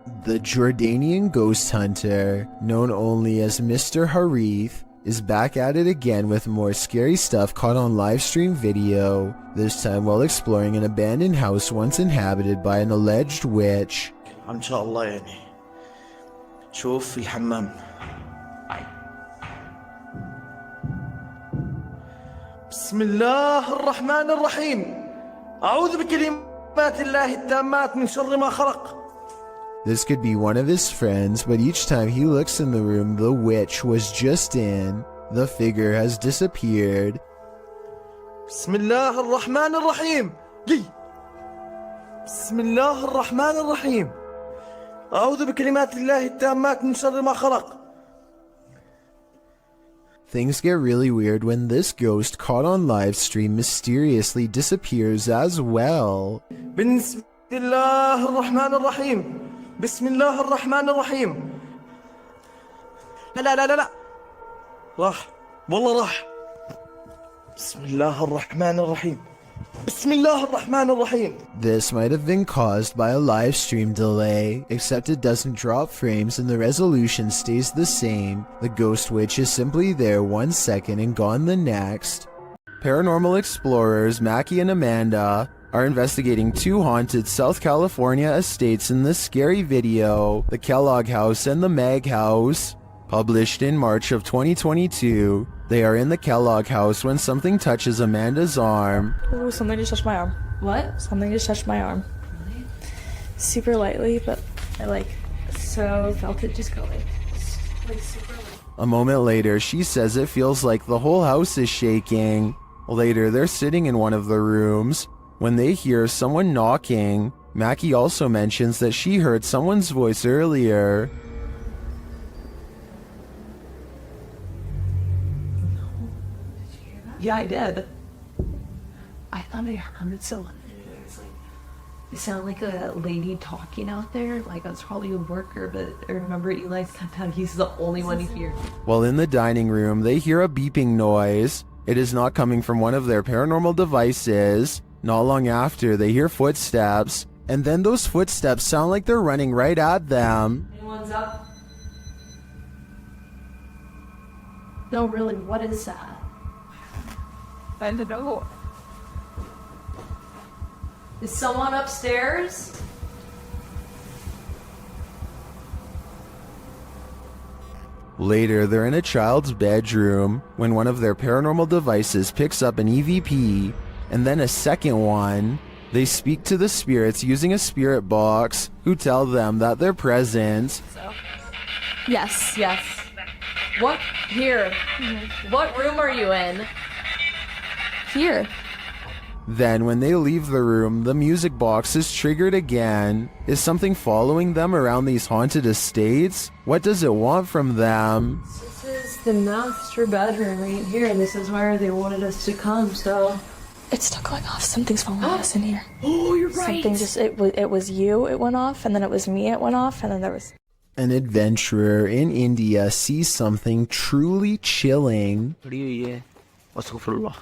The Jordanian ghost hunter, known only as Mr. Harith, is back at it again with more scary stuff caught on live stream video, this time while exploring an abandoned house once inhabited by an alleged witch. إن شاء الله يعني شوف في الحمام. بسم الله الرحمن الرحيم. أعوذ بكلمات الله التامات من شر ما خلق. This could be one of his friends, but each time he looks in the room the witch was just in, the figure has disappeared. بسم الله الرحمن الرحيم. بسم الله الرحمن الرحيم. أعوذ بكلمات الله التامات من شر ما خلق. Things get really weird when this ghost caught on live stream mysteriously disappears as well. بسم الله الرحمن الرحيم. بسم الله الرحمن الرحيم. لا راح والله راح. بسم الله الرحمن الرحيم. بسم الله الرحمن الرحيم. This might have been caused by a live stream delay, except it doesn't drop frames and the resolution stays the same. The ghost witch is simply there 1 second and gone the next. Paranormal explorers Mackie and Amanda are investigating 2 haunted South California estates in this scary video, the Kellogg House and the Mag House. Published in March of 2022, they are in the Kellogg House when something touches Amanda's arm. Oh, something just touched my arm. What? Something just touched my arm. Really? Super lightly, but I Felt it just go like super light. A moment later, she says it feels like the whole house is shaking. Later, they're sitting in one of the rooms when they hear someone knocking. Mackie also mentions that she heard someone's voice earlier. Yeah, I did. I thought I heard someone. It sounded like a lady talking out there. Like I was probably a worker, but I remember Eli said he's the only one here. While in the dining room, they hear a beeping noise. It is not coming from one of their paranormal devices. Not long after, they hear footsteps, and then those footsteps sound like they're running right at them. Anyone's up? No, really, what is that? I don't know. Is someone upstairs? Later, they're in a child's bedroom when one of their paranormal devices picks up an EVP, and then a second one. They speak to the spirits using a spirit box, who tell them that they're present. Yes. What? Here. What room are you in? Here. Then, when they leave the room, the music box is triggered again. Is something following them around these haunted estates? What does it want from them? This is the master bedroom right here. This is where they wanted us to come, so... It's still going off. Something's following us in here. Oh, you're right. It was you, it went off, and then it was me, it went off, and then there was... An adventurer in India sees something truly chilling. खड़ी हुई है अस्तगफुरुल्लाह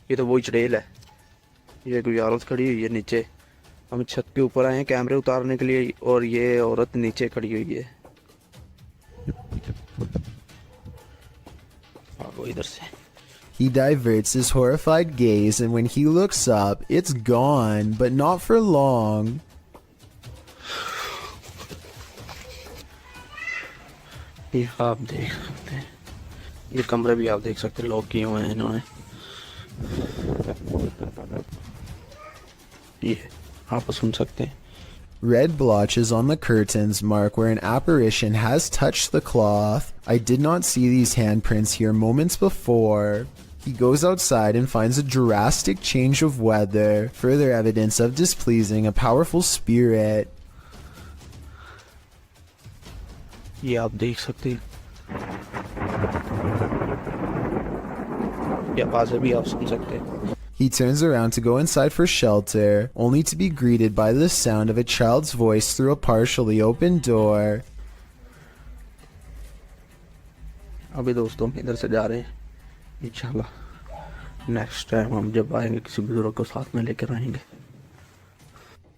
ये तो वही चुड़ैल है ये कोई औरत खड़ी हुई है नीचे हम छत के ऊपर आए हैं कैमरे उतारने के लिए और ये औरत नीचे खड़ी हुई है भागो इधर से He diverts his horrified gaze, and when he looks up, it's gone, but not for long. ये आप देख सकते हैं ये कमरे भी आप देख सकते हैं लॉक किए हुए हैं इन्होंने ये आप सुन सकते हैं Red blotches on the curtains mark where an apparition has touched the cloth. I did not see these handprints here moments before. He goes outside and finds a drastic change of weather, further evidence of displeasing a powerful spirit. ये आप देख सकते हैं ये आवाज़ें भी आप सुन सकते हैं He turns around to go inside for shelter, only to be greeted by the sound of a child's voice through a partially open door. अभी दोस्तों हम इधर से जा रहे हैं इंशाल्लाह नेक्स्ट टाइम हम जब आएंगे किसी बुजुर्ग को साथ में लेकर आएंगे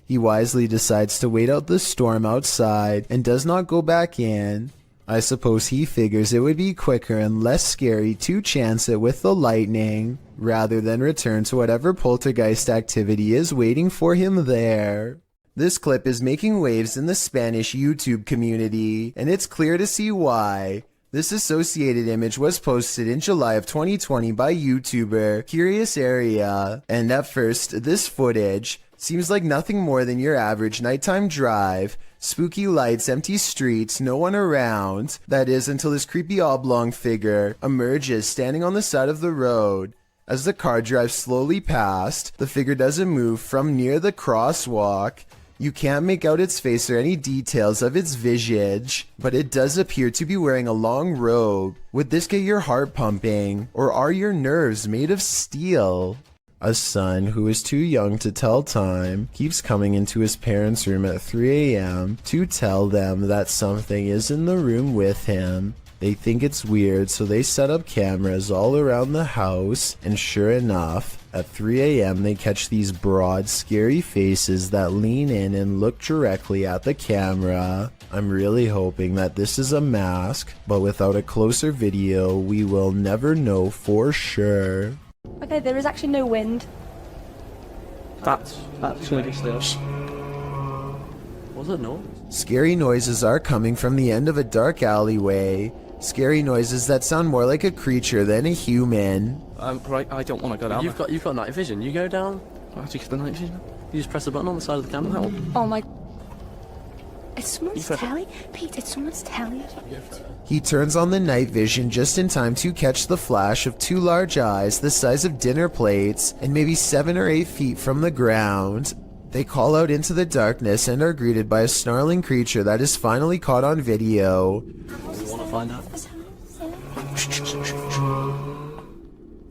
He wisely decides to wait out the storm outside and does not go back in. I suppose he figures it would be quicker and less scary to chance it with the lightning, rather than return to whatever poltergeist activity is waiting for him there. This clip is making waves in the Spanish YouTube community, and it's clear to see why. This associated image was posted in July of 2020 by YouTuber Curious Area, and at first, this footage seems like nothing more than your average nighttime drive. Spooky lights, empty streets, no one around. That is, until this creepy oblong figure emerges standing on the side of the road. As the car drives slowly past, the figure doesn't move from near the crosswalk. You can't make out its face or any details of its visage, but it does appear to be wearing a long robe. Would this get your heart pumping, or are your nerves made of steel? A son who is too young to tell time keeps coming into his parents' room at 3 a.m. to tell them that something is in the room with him. They think it's weird, so they set up cameras all around the house, and sure enough, at 3 a.m. they catch these broad, scary faces that lean in and look directly at the camera. I'm really hoping that this is a mask, but without a closer video, we will never know for sure. Okay, there is actually no wind. That's really still. Was it no? Scary noises are coming from the end of a dark alleyway. Scary noises that sound more like a creature than a human. Right, I don't want to go down. You've got night vision. You go down. How do you get the night vision? You just press the button on the side of the camera. Oh my... It's someone's telly? Pete, it's someone's telly. He turns on the night vision just in time to catch the flash of two large eyes the size of dinner plates and maybe 7 or 8 feet from the ground. They call out into the darkness and are greeted by a snarling creature that is finally caught on video. You want to find out?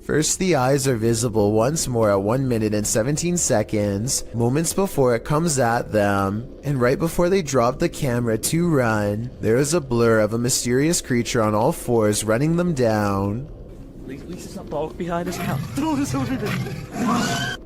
First, the eyes are visible once more at 1 minute and 17 seconds, moments before it comes at them. And right before they drop the camera to run, there is a blur of a mysterious creature on all fours running them down. At least there's a dog behind us now. Throw this over there.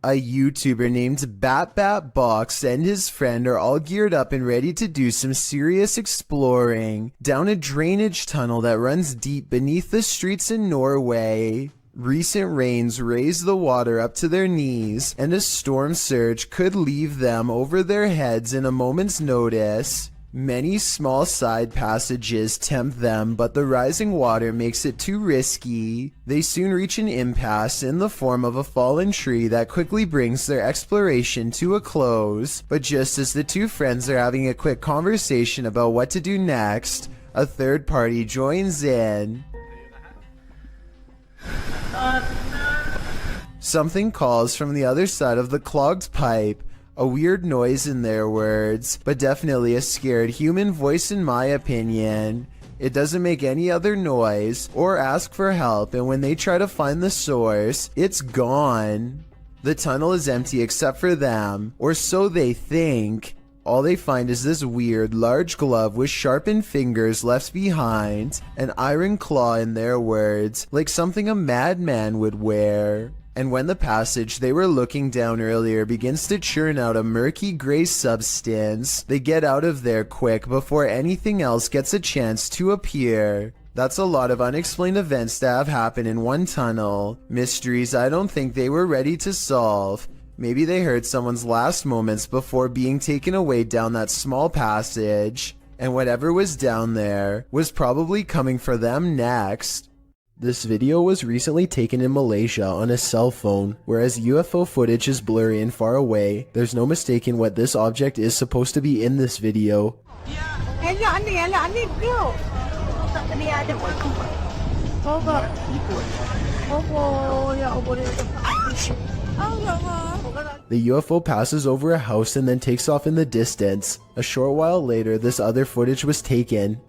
A YouTuber named Box and his friend are all geared up and ready to do some serious exploring down a drainage tunnel that runs deep beneath the streets in Norway. Recent rains raise the water up to their knees, and a storm surge could leave them over their heads in a moment's notice. Many small side passages tempt them, but the rising water makes it too risky. They soon reach an impasse in the form of a fallen tree that quickly brings their exploration to a close. But just as the two friends are having a quick conversation about what to do next, a third party joins in. Something calls from the other side of the clogged pipe. A weird noise in their words, but definitely a scared human voice in my opinion. It doesn't make any other noise or ask for help, and when they try to find the source, it's gone. The tunnel is empty except for them, or so they think. All they find is this weird, large glove with sharpened fingers left behind, an iron claw in their words, like something a madman would wear. And when the passage they were looking down earlier begins to churn out a murky gray substance, they get out of there quick before anything else gets a chance to appear. That's a lot of unexplained events that have happened in one tunnel. Mysteries I don't think they were ready to solve. Maybe they heard someone's last moments before being taken away down that small passage, and whatever was down there was probably coming for them next. This video was recently taken in Malaysia on a cell phone. Whereas UFO footage is blurry and far away, there's no mistaking what this object is supposed to be in this video. The UFO passes over a house and then takes off in the distance. A short while later, this other footage was taken.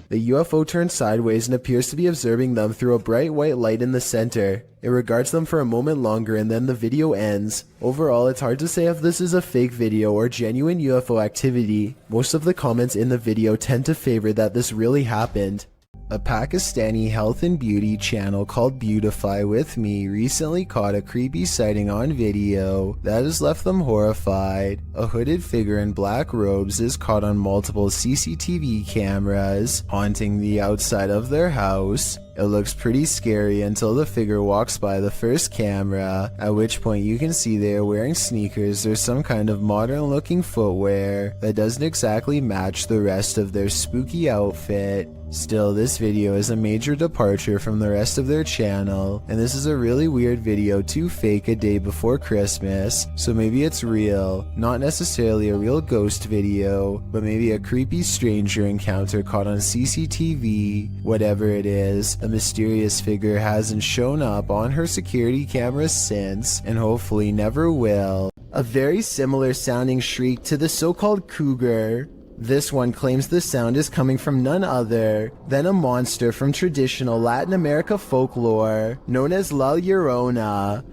The UFO turns sideways and appears to be observing them through a bright white light in the center. It regards them for a moment longer and then the video ends. Overall, it's hard to say if this is a fake video or genuine UFO activity. Most of the comments in the video tend to favor that this really happened. A Pakistani health and beauty channel called Beautify With Me recently caught a creepy sighting on video that has left them horrified. A hooded figure in black robes is caught on multiple CCTV cameras, haunting the outside of their house. It looks pretty scary until the figure walks by the first camera, at which point you can see they are wearing sneakers or some kind of modern looking footwear that doesn't exactly match the rest of their spooky outfit. Still, this video is a major departure from the rest of their channel, and this is a really weird video to fake a day before Christmas, so maybe it's real. Not necessarily a real ghost video, but maybe a creepy stranger encounter caught on CCTV. Whatever it is, a mysterious figure hasn't shown up on her security cameras since, and hopefully never will. A very similar sounding shriek to the so-called cougar. This one claims the sound is coming from none other than a monster from traditional Latin America folklore known as La Llorona.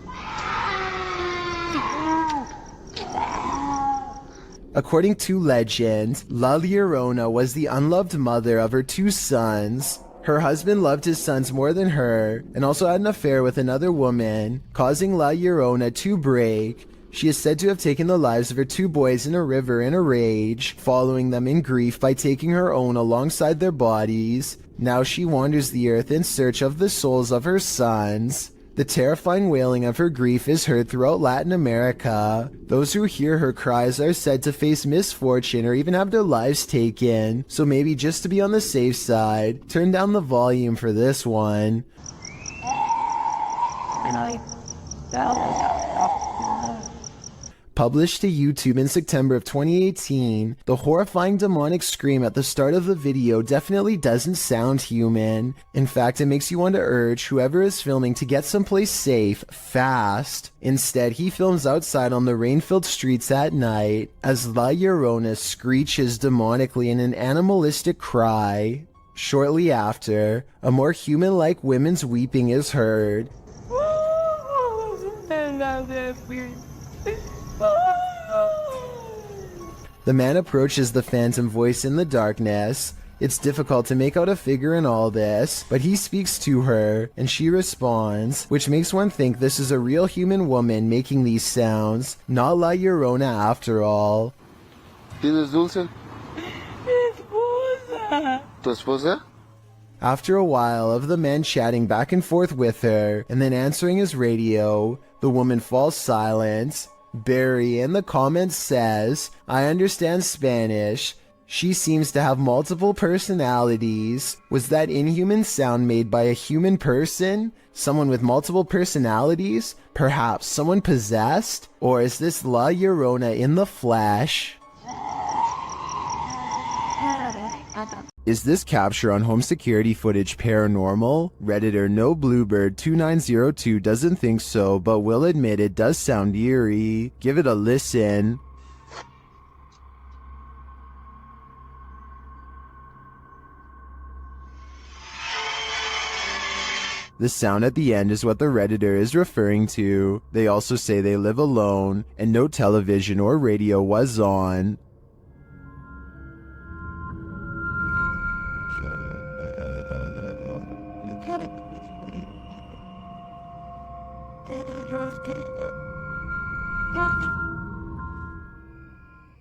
According to legend, La Llorona was the unloved mother of her two sons. Her husband loved his sons more than her and also had an affair with another woman, causing La Llorona to break. She is said to have taken the lives of her two boys in a river in a rage, following them in grief by taking her own alongside their bodies. Now she wanders the earth in search of the souls of her sons. The terrifying wailing of her grief is heard throughout Latin America. Those who hear her cries are said to face misfortune or even have their lives taken, so maybe just to be on the safe side, turn down the volume for this one. Published to YouTube in September of 2018, the horrifying demonic scream at the start of the video definitely doesn't sound human. In fact, it makes you want to urge whoever is filming to get someplace safe, fast. Instead, he films outside on the rain-filled streets at night, as La Llorona screeches demonically in an animalistic cry. Shortly after, a more human-like women's weeping is heard. The man approaches the phantom voice in the darkness. It's difficult to make out a figure in all this, but he speaks to her, and she responds, which makes one think this is a real human woman making these sounds, not La Llorona after all. ¿Tienes dulce? ¿Tu esposa? After a while of the man chatting back and forth with her, and then answering his radio, the woman falls silent. Barry in the comments says, "I understand Spanish. She seems to have multiple personalities. Was that inhuman sound made by a human person? Someone with multiple personalities? Perhaps someone possessed? Or is this La Llorona in the flesh?" Is this capture on home security footage paranormal? Redditor No Bluebird 2902 doesn't think so, but will admit it does sound eerie. Give it a listen. The sound at the end is what the Redditor is referring to. They also say they live alone, and no television or radio was on.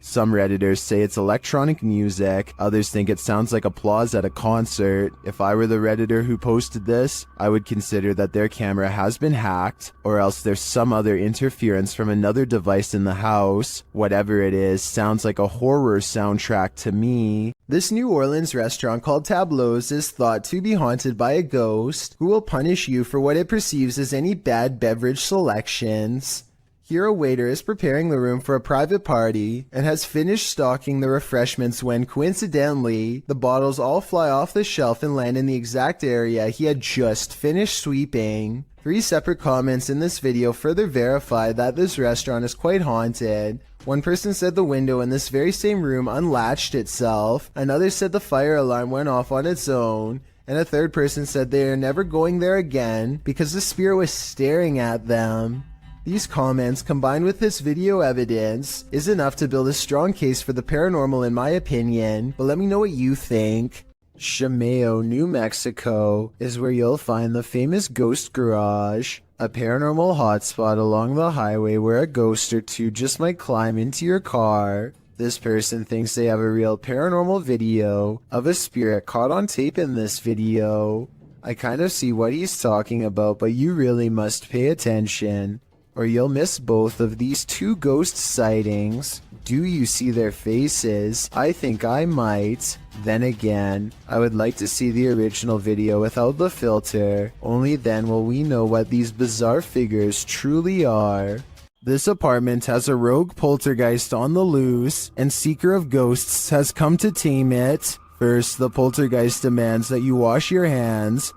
Some Redditors say it's electronic music, others think it sounds like applause at a concert. If I were the Redditor who posted this, I would consider that their camera has been hacked, or else there's some other interference from another device in the house. Whatever it is, sounds like a horror soundtrack to me. This New Orleans restaurant called Tableau's is thought to be haunted by a ghost who will punish you for what it perceives as any bad beverage selections. Here a waiter is preparing the room for a private party and has finished stocking the refreshments when, coincidentally, the bottles all fly off the shelf and land in the exact area he had just finished sweeping. 3 separate comments in this video further verify that this restaurant is quite haunted. One person said the window in this very same room unlatched itself, another said the fire alarm went off on its own, and a third person said they are never going there again because the spirit was staring at them. These comments, combined with this video evidence, is enough to build a strong case for the paranormal in my opinion, but let me know what you think. Chameo, New Mexico is where you'll find the famous Ghost Garage, a paranormal hotspot along the highway where a ghost or two just might climb into your car. This person thinks they have a real paranormal video of a spirit caught on tape in this video. I kind of see what he's talking about, but you really must pay attention, or you'll miss both of these two ghost sightings. Do you see their faces? I think I might. Then again, I would like to see the original video without the filter. Only then will we know what these bizarre figures truly are. This apartment has a rogue poltergeist on the loose, and Seeker of Ghosts has come to tame it. First, the poltergeist demands that you wash your hands.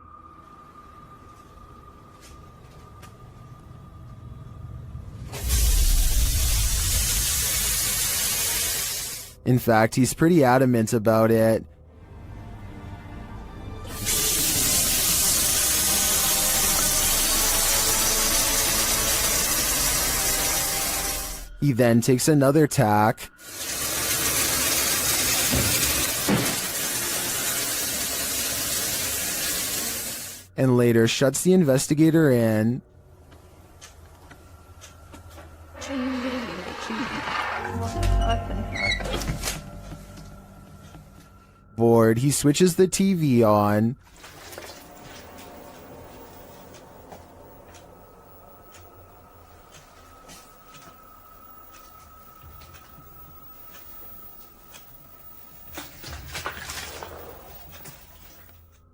In fact, he's pretty adamant about it. He then takes another tack. And later shuts the investigator in. Bored, he switches the TV on.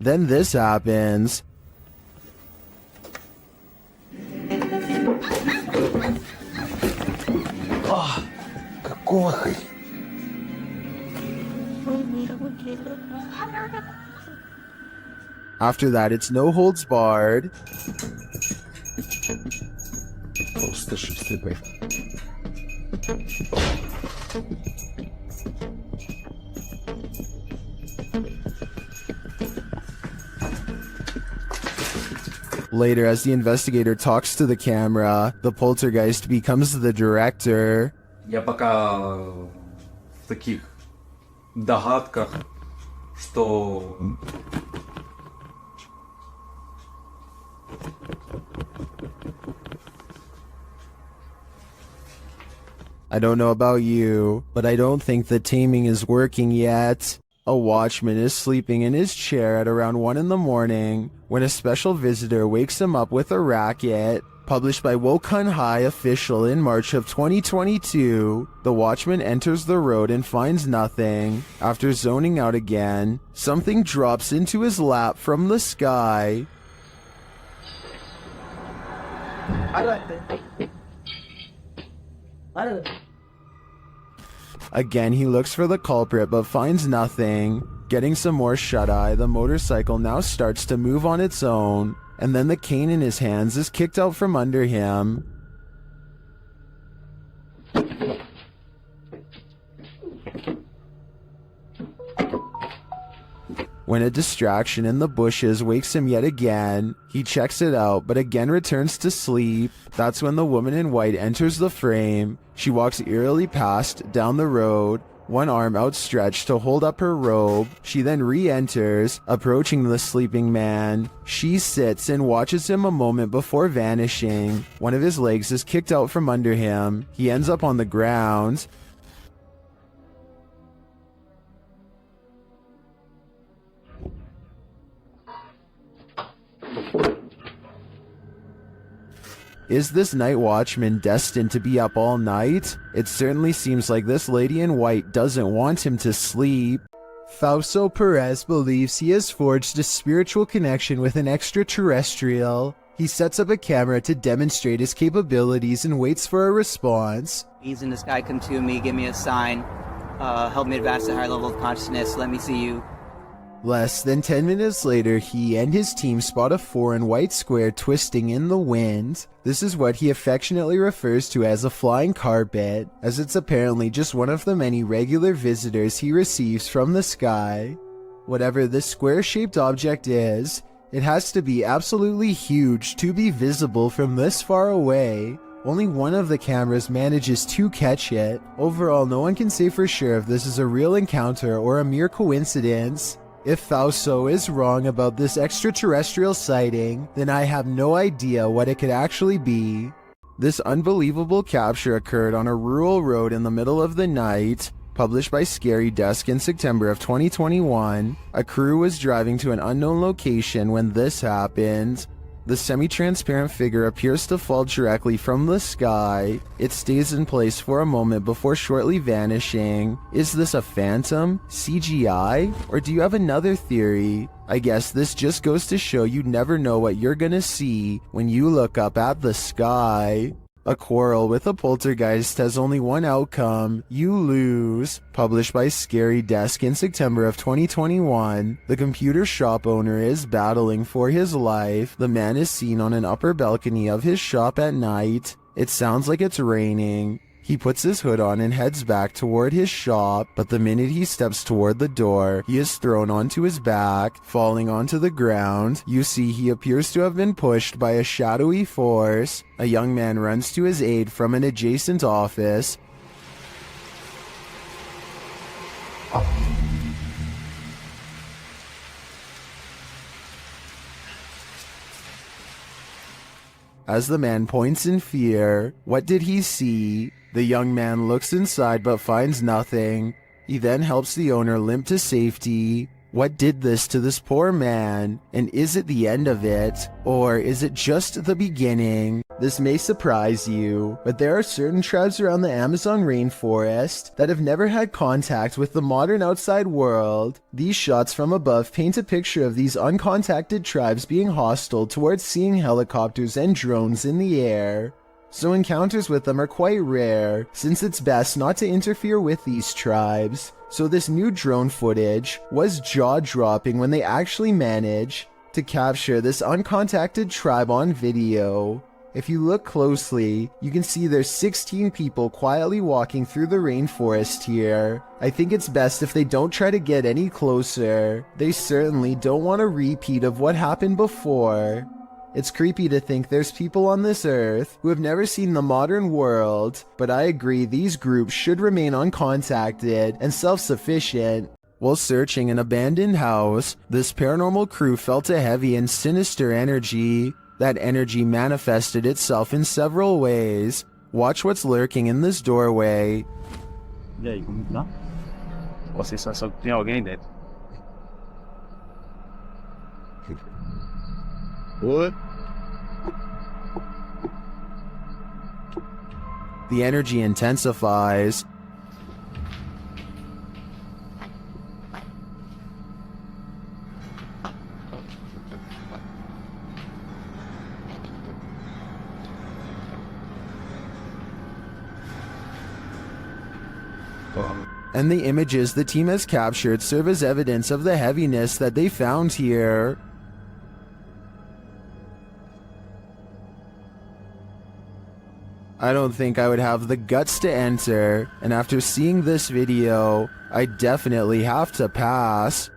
Then this happens. Какой? After that, it's no holds barred. Later, as the investigator talks to the camera, the poltergeist becomes the director. Я пока в таких догадках, что I don't know about you, but I don't think the taming is working yet. A watchman is sleeping in his chair at around 1 in the morning when a special visitor wakes him up with a racket. Published by Wokun High Official in March of 2022, the watchman enters the road and finds nothing. After zoning out again, something drops into his lap from the sky. Again, he looks for the culprit but finds nothing. Getting some more shut-eye, the motorcycle now starts to move on its own, and then the cane in his hands is kicked out from under him. When a distraction in the bushes wakes him yet again, he checks it out but again returns to sleep. That's when the woman in white enters the frame. She walks eerily past down the road, one arm outstretched to hold up her robe. She then re-enters, approaching the sleeping man. She sits and watches him a moment before vanishing. One of his legs is kicked out from under him. He ends up on the ground. Is this night watchman destined to be up all night? It certainly seems like this lady in white doesn't want him to sleep. Fausto Perez believes he has forged a spiritual connection with an extraterrestrial. He sets up a camera to demonstrate his capabilities and waits for a response. He's in the sky, come to me, give me a sign. Help me advance to a higher level of consciousness, let me see you. Less than 10 minutes later, he and his team spot a foreign white square twisting in the wind. This is what he affectionately refers to as a flying carpet, as it's apparently just one of the many regular visitors he receives from the sky. Whatever this square-shaped object is, it has to be absolutely huge to be visible from this far away. Only one of the cameras manages to catch it. Overall, no one can say for sure if this is a real encounter or a mere coincidence. If Fausto is wrong about this extraterrestrial sighting, then I have no idea what it could actually be. This unbelievable capture occurred on a rural road in the middle of the night. Published by Scary Desk in September of 2021, a crew was driving to an unknown location when this happened. The semi-transparent figure appears to fall directly from the sky. It stays in place for a moment before shortly vanishing. Is this a phantom, CGI, or do you have another theory? I guess this just goes to show you never know what you're gonna see when you look up at the sky. A quarrel with a poltergeist has only one outcome: you lose. Published by Scary Desk in September of 2021, the computer shop owner is battling for his life. The man is seen on an upper balcony of his shop at night. It sounds like it's raining. He puts his hood on and heads back toward his shop, but the minute he steps toward the door, he is thrown onto his back, falling onto the ground. You see he appears to have been pushed by a shadowy force. A young man runs to his aid from an adjacent office. As the man points in fear, what did he see? The young man looks inside but finds nothing. He then helps the owner limp to safety. What did this to this poor man? And is it the end of it? Or is it just the beginning? This may surprise you, but there are certain tribes around the Amazon rainforest that have never had contact with the modern outside world. These shots from above paint a picture of these uncontacted tribes being hostile towards seeing helicopters and drones in the air. So encounters with them are quite rare, since it's best not to interfere with these tribes. So this new drone footage was jaw-dropping when they actually managed to capture this uncontacted tribe on video. If you look closely, you can see there's 16 people quietly walking through the rainforest here. I think it's best if they don't try to get any closer. They certainly don't want a repeat of what happened before. It's creepy to think there's people on this earth who have never seen the modern world, but I agree these groups should remain uncontacted and self-sufficient. While searching an abandoned house, this paranormal crew felt a heavy and sinister energy. That energy manifested itself in several ways. Watch what's lurking in this doorway. E aí, como tá? Ou a sensação que tem alguém dentro? What? The energy intensifies. And the images the team has captured serve as evidence of the heaviness that they found here. I don't think I would have the guts to enter, and after seeing this video, I definitely have to pass.